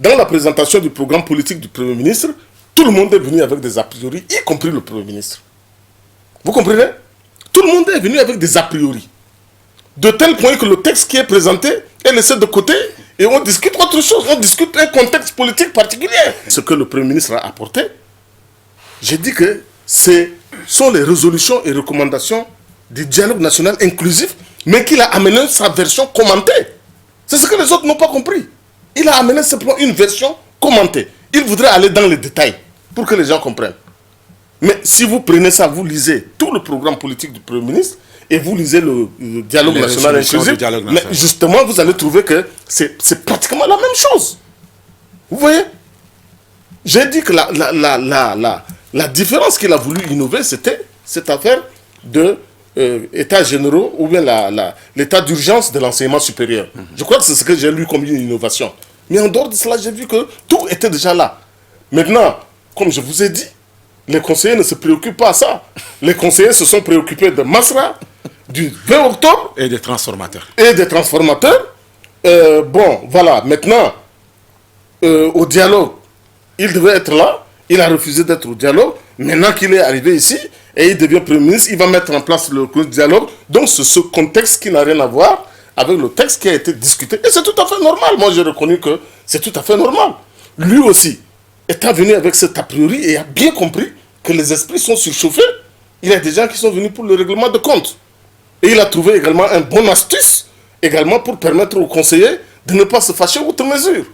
dans la présentation du programme politique du Premier ministre, tout le monde est venu avec des a priori, y compris le Premier ministre. Vous comprenez? Tout le monde est venu avec des a priori. De tel point que le texte qui est présenté est laissé de côté et on discute autre chose. On discute un contexte politique particulier. Ce que le Premier ministre a apporté, j'ai dit que ce sont les résolutions et recommandations du dialogue national inclusif, mais qu'il a amené sa version commentée. C'est ce que les autres n'ont pas compris. Il a amené simplement une version commentée. Il voudrait aller dans les détails pour que les gens comprennent. Mais si vous prenez ça, vous lisez tout le programme politique du Premier ministre et vous lisez le dialogue national inclusif, mais justement, vous allez trouver que c'est pratiquement la même chose. Vous voyez? J'ai dit que la différence qu'il a voulu innover, c'était cette affaire de état généraux ou bien l'état d'urgence de l'enseignement supérieur. Je crois que c'est ce que j'ai lu comme une innovation. Mais en dehors de cela, j'ai vu que tout était déjà là. Maintenant, comme je vous ai dit, les conseillers ne se préoccupent pas à ça. Les conseillers se sont préoccupés de Masra, du 20 octobre. Et des transformateurs. Bon, voilà, maintenant, au dialogue, il devait être là. Il a refusé d'être au dialogue. Maintenant qu'il est arrivé ici, et il devient Premier ministre, il va mettre en place le dialogue. Donc, c'est ce contexte qui n'a rien à voir avec le texte qui a été discuté. Et c'est tout à fait normal. Moi, j'ai reconnu que c'est tout à fait normal. Lui aussi est venu avec cet a priori et a bien compris que les esprits sont surchauffés. Il y a des gens qui sont venus pour le règlement de compte. Et il a trouvé également un bon astuce, également pour permettre aux conseillers de ne pas se fâcher outre mesure.